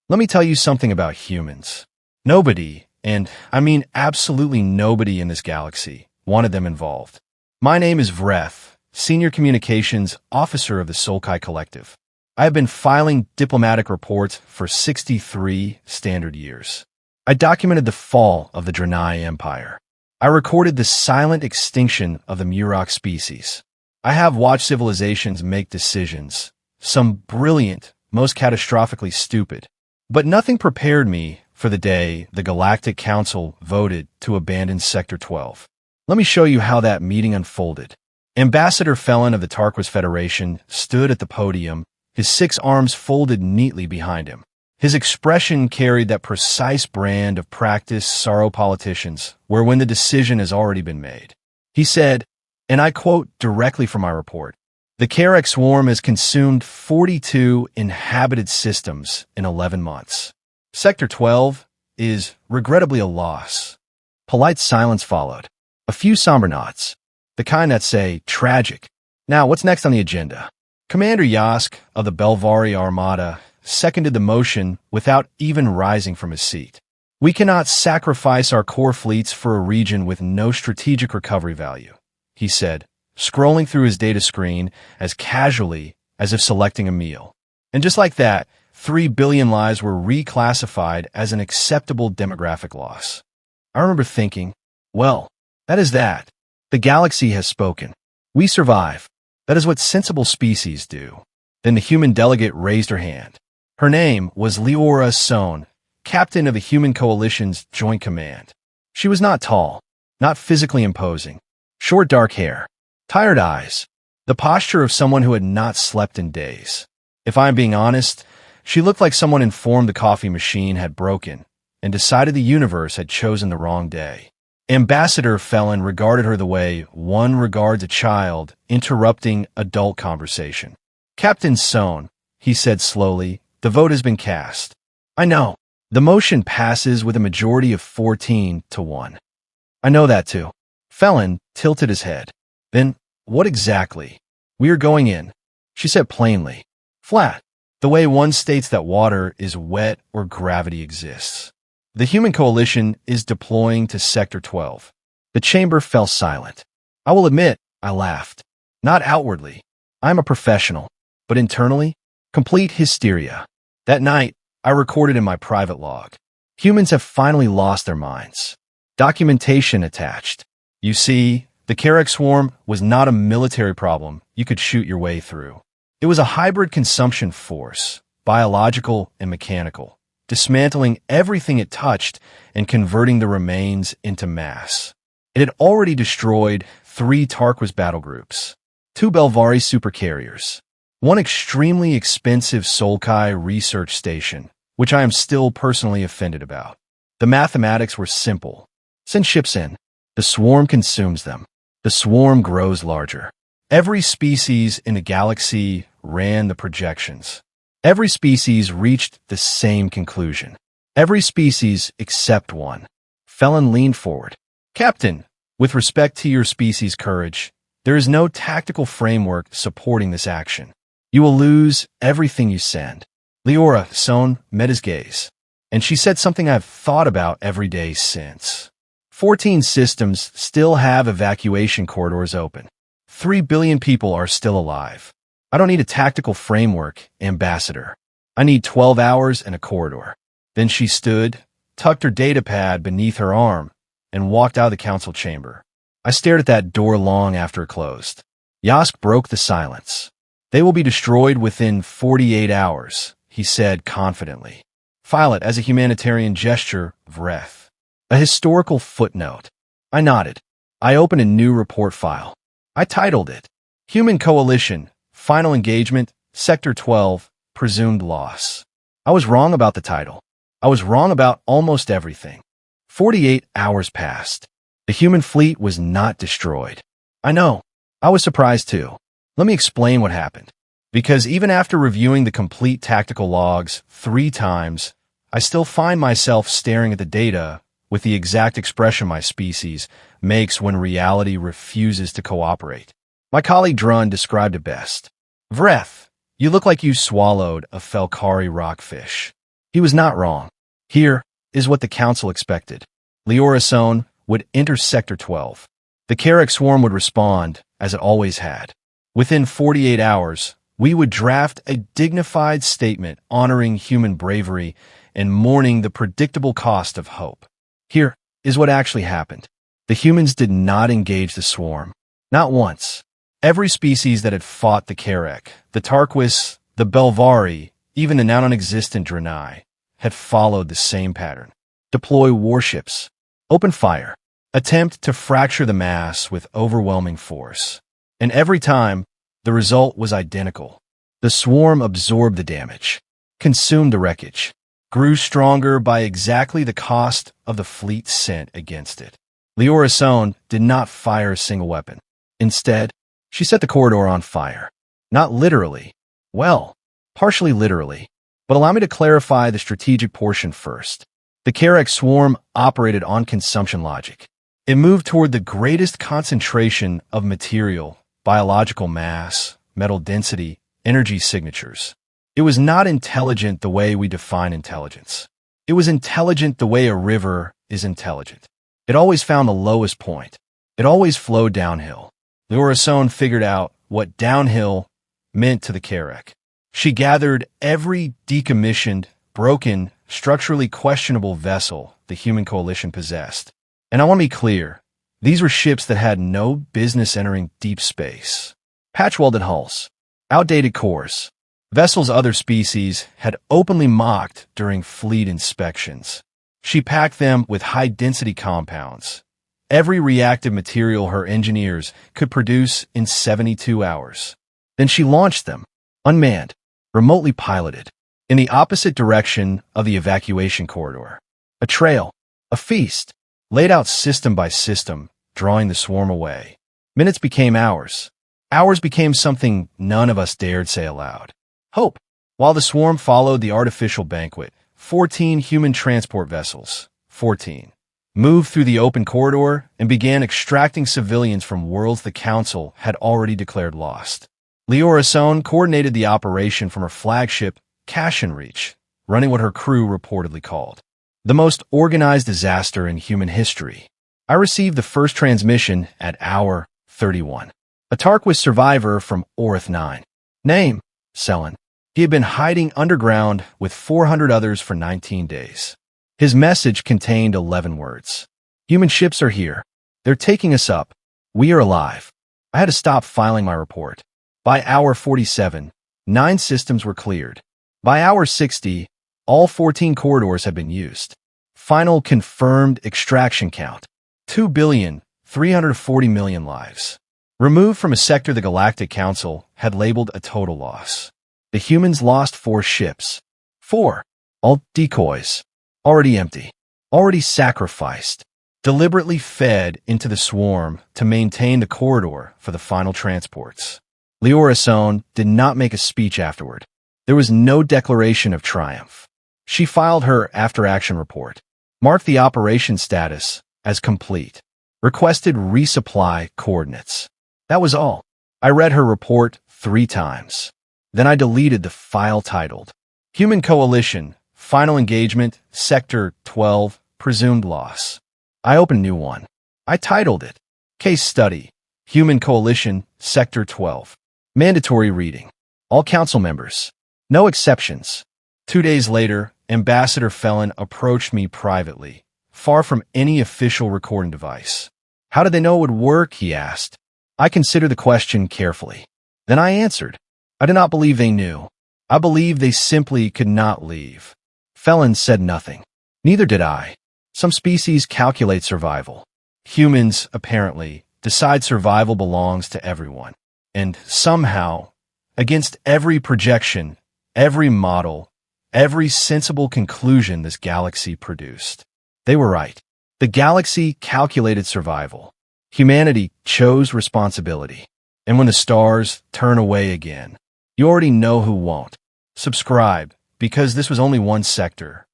Let me tell you something about humans. Nobody, and I mean absolutely nobody in this galaxy, wanted them involved. My name is Vreth, Senior Communications Officer of the Sulkai Collective. I have been filing diplomatic reports for 63 standard years. I documented the fall of the Draenei Empire. I recorded the silent extinction of the Murok species. I have watched civilizations make decisions, some brilliant, most catastrophically stupid. But nothing prepared me for the day the Galactic Council voted to abandon Sector 12. Let me show you how that meeting unfolded. Ambassador Vreth of the Tarquis Federation stood at the podium, his 6 arms folded neatly behind him. His expression carried that precise brand of practiced sorrow politicians, where when the decision has already been made. He said, and I quote directly from my report, "The Karek swarm has consumed 42 inhabited systems in 11 months. Sector 12 is regrettably a loss." Polite silence followed. A few somber nods. The kind that say, tragic. Now, what's next on the agenda? Commander Yask of the Belvari Armada seconded the motion without even rising from his seat. "We cannot sacrifice our core fleets for a region with no strategic recovery value," he said, scrolling through his data screen as casually as if selecting a meal. And just like that, 3 billion lives were reclassified as an acceptable demographic loss. I remember thinking, well, that is that. The galaxy has spoken. We survive. That is what sensible species do. Then the human delegate raised her hand. Her name was Liora Seun, captain of the Human Coalition's Joint Command. She was not tall, not physically imposing. Short dark hair, tired eyes, the posture of someone who had not slept in days. If I'm being honest, she looked like someone informed the coffee machine had broken and decided the universe had chosen the wrong day. Ambassador Vreth regarded her the way one regards a child interrupting adult conversation. "Captain Seun," he said slowly, "the vote has been cast." "I know. The motion passes with a majority of 14 to 1. "I know that too." Vreth tilted his head. "Then, what exactly?" "We are going in," she said plainly. Flat, the way one states that water is wet or gravity exists. "The Human Coalition is deploying to Sector 12. The chamber fell silent. I will admit, I laughed. Not outwardly. I am a professional. But internally, complete hysteria. That night, I recorded in my private log. Humans have finally lost their minds. Documentation attached. You see, the Karek swarm was not a military problem you could shoot your way through. It was a hybrid consumption force, biological and mechanical, dismantling everything it touched and converting the remains into mass. It had already destroyed 3 Tarquis battle groups, 2 Belvari supercarriers, 1 extremely expensive Sulkai research station, which I am still personally offended about. The mathematics were simple. Send ships in. The swarm consumes them. The swarm grows larger. Every species in the galaxy ran the projections. Every species reached the same conclusion. Every species except one. Vreth leaned forward. "Captain, with respect to your species' courage, there is no tactical framework supporting this action. You will lose everything you send." Liora Seun met his gaze, and she said something I've thought about every day since. 14 systems still have evacuation corridors open. 3 billion people are still alive. I don't need a tactical framework, Ambassador. I need 12 hours and a corridor. Then she stood, tucked her datapad beneath her arm, and walked out of the council chamber. I stared at that door long after it closed. Yask broke the silence. "They will be destroyed within 48 hours, he said confidently. "File it as a humanitarian gesture, Vreth." A historical footnote. I nodded. I opened a new report file. I titled it, "Human Coalition, Final Engagement, Sector 12, Presumed Loss." I was wrong about the title. I was wrong about almost everything. 48 hours passed. The human fleet was not destroyed. I know. I was surprised too. Let me explain what happened. Because even after reviewing the complete tactical logs 3 times, I still find myself staring at the data with the exact expression my species makes when reality refuses to cooperate. My colleague Drun described it best. "Vreth, you look like you swallowed a Felkari rockfish." He was not wrong. Here is what the Council expected. Liora Seun would enter Sector 12. The Karek swarm would respond, as it always had. Within 48 hours, we would draft a dignified statement honoring human bravery and mourning the predictable cost of hope. Here is what actually happened. The humans did not engage the swarm. Not once. Every species that had fought the Karek, the Tarquis, the Belvari, even the now non-existent Draenei, had followed the same pattern. Deploy warships. Open fire. Attempt to fracture the mass with overwhelming force. And every time, the result was identical. The swarm absorbed the damage, consumed the wreckage, grew stronger by exactly the cost of the fleet sent against it. Liora Seun did not fire a single weapon. Instead, she set the corridor on fire. Not literally. Well, partially literally. But allow me to clarify the strategic portion first. The Karek swarm operated on consumption logic. It moved toward the greatest concentration of material, biological mass, metal density, energy signatures. It was not intelligent the way we define intelligence. It was intelligent the way a river is intelligent. It always found the lowest point. It always flowed downhill. Liora Seun figured out what downhill meant to the Karek. She gathered every decommissioned, broken, structurally questionable vessel the human coalition possessed. And I want to be clear, these were ships that had no business entering deep space. Patch-welded hulls, outdated cores, vessels other species had openly mocked during fleet inspections. She packed them with high-density compounds, every reactive material her engineers could produce in 72 hours. Then she launched them, unmanned, remotely piloted, in the opposite direction of the evacuation corridor. A trail, a feast, laid out system by system, drawing the swarm away. Minutes became hours. Hours became something none of us dared say aloud. Hope. While the swarm followed the artificial banquet, 14 human transport vessels, 14, moved through the open corridor and began extracting civilians from worlds the Council had already declared lost. Liora Seun coordinated the operation from her flagship, Cash Reach, running what her crew reportedly called the most organized disaster in human history. I received the first transmission at hour 31. A Tarquis survivor from Orith 9. Name, Seun. He had been hiding underground with 400 others for 19 days. His message contained 11 words. Human ships are here. They're taking us up. We are alive. I had to stop filing my report. By hour 47, 9 systems were cleared. By hour 60, all 14 corridors had been used. Final confirmed extraction count. 2,340,000,000 lives. Removed from a sector the Galactic Council had labeled a total loss. The humans lost 4 ships. 4. All decoys. Already empty. Already sacrificed. Deliberately fed into the swarm to maintain the corridor for the final transports. Liora Seun did not make a speech afterward. There was no declaration of triumph. She filed her after-action report, marked the operation status as complete, requested resupply coordinates. That was all. I read her report 3 times. Then I deleted the file titled Human Coalition, Final Engagement, Sector 12, Presumed Loss. I opened a new one. I titled it Case Study, Human Coalition, Sector 12. Mandatory reading. All council members. No exceptions. 2 days later, Ambassador Vreth approached me privately, far from any official recording device. How did they know it would work, he asked. I considered the question carefully. Then I answered. I did not believe they knew. I believed they simply could not leave. Vreth said nothing. Neither did I. Some species calculate survival. Humans, apparently, decide survival belongs to everyone. And somehow, against every projection, every model, every sensible conclusion this galaxy produced, they were right. The galaxy calculated survival. Humanity chose responsibility. And when the stars turn away again, you already know who won't. Subscribe, because this was only one sector,